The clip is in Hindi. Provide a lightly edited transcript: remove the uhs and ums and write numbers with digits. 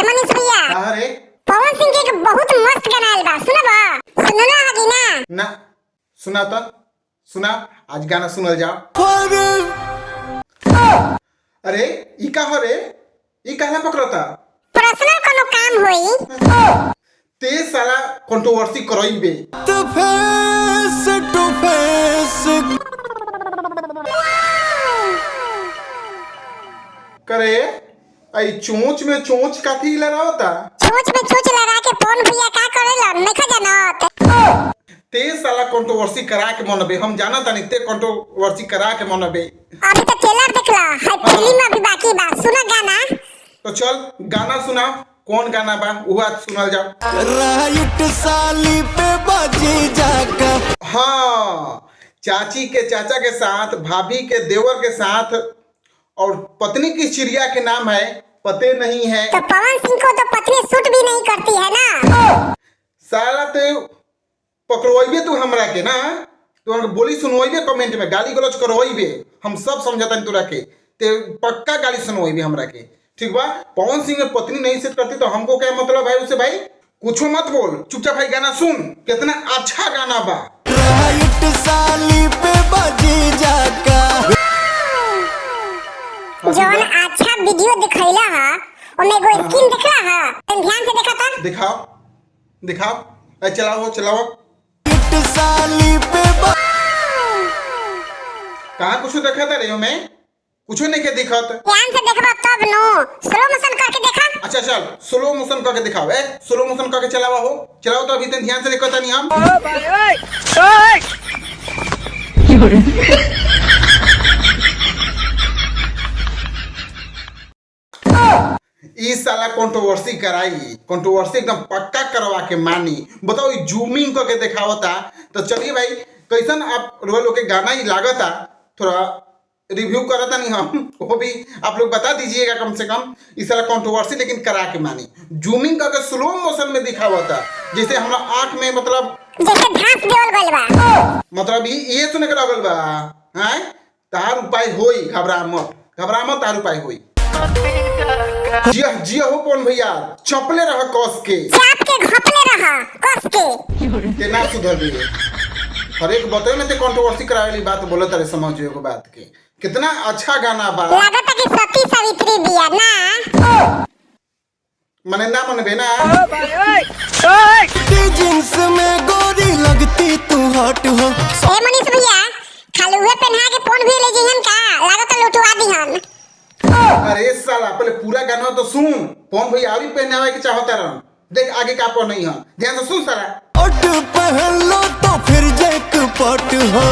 मनीष भैया अरे पवन सिंह के एक बहुत मस्त गाना आइल बा, सुनबा? सुनना हगी ना? ना सुना तो सुना, आज गाना सुनल जाओ। अरे ई का हो रे, ई कहला पकड़ता? पर्सनल कोनो काम होई ते साला कंट्रोवर्सी करइबे तो फेस टू फेस करे। आई चोंच में चोंच काथी लगावता? चोंच में चोंच लगा के पवन भैया का करेला नहीं जानत? ते साला कंट्रोवर्सी करा के मनबे, हम जाना तानी ते कंट्रोवर्सी करा के मनबे। अभी तो ट्रेलर देखला है, फिल्म अभी बाकी बा, सुना गाना। तो चल गाना सुना, कौन गाना बा वो आज सुनल जाओ। राइट साली पे बाजी जाका। हाँ, चाची के चाचा के साथ, भाभी के देवर के साथ और पत्नी की चिड़िया के नाम है पते नहीं है। तो पवन सिंह को तो पत्नी सूट भी नहीं करती है ना? साला ते पकड़ोइबे तू हमरा के ना, तू हमके बोली सुनोइबे, कमेंट में गाली गलौज करवाइबे, हम सब समझता तोरा के, ते पक्का गाली सुनवाइबे हमरा के, ठीक बा? पवन सिंह की पत्नी नहीं सेट करती तो हमको क्या मतलब है उससे? भाई कुछ मत बोल, चुपचाप भाई गाना सुन, कितना अच्छा गाना बा। राइट साली पे बाजी जाका। जौन अच्छा वीडियो दिखैला हा ओमे एगो स्किन दिखला हा, तन ध्यान से देखा था। दिखाओ दिखाओ, चलाओ चलाओ। राइट साली पे कहाँ कुछ देखा था रे मैं? कुछ नहीं के दिखत। ध्यान से देखबा तब नो, स्लो मोशन करके देखा। अच्छा चल स्लो मोशन करके दिखाओ। स्लो मोशन करके चलावा हो, चलाओ तो अभी तक ध्यान से देखो नहीं हम। इस साला कंट्रोवर्सी कराई, कंट्रोवर्सी एकदम पक्का करवा के मानी। बताओ जूमिंग करके दिखावता। तो चलिए भाई, कैसन आप रोल के गाना ही लागता, थोड़ा रिव्यू करता नहीं हम, वो भी आप लोग बता दीजिएगा कम से कम। इस साला कंट्रोवर्सी लेकिन करा के मानी, जूमिंग करके स्लो मोशन में दिखावता, जैसे हमरा आंख में मतलब जैसे घास देवल गइल बा, मतलब ये सुने के लगल बा। हैं तार उपाय होई, घबरा मत तार उपाय होई। जिया जिया हो पवन भैया, चपले रह कस के, चाप के घपले रहा कस के। ते ना सुधर दिए। हर एक बात में ते कंट्रोवर्सी करावेली बात बोलत रे, समझियो को बात के। कितना अच्छा गाना बा, लागत है कि सती सावित्री बिया ना। मने ना मनबे ना। जींस में गोरी लगती तू हॉट हो। ए मनीष भैया खाली उहे पहना के फोन भी ले जइहन का, लागत है लुटवा दीहन। अरे साला पहले पूरा गाना तो सुन, पवन भैया और पहनावे के चाहता रह, देख आगे का पो नहीं है, ध्यान से सुन साला। ओट पहन लो तो फिर जैकपॉट हो।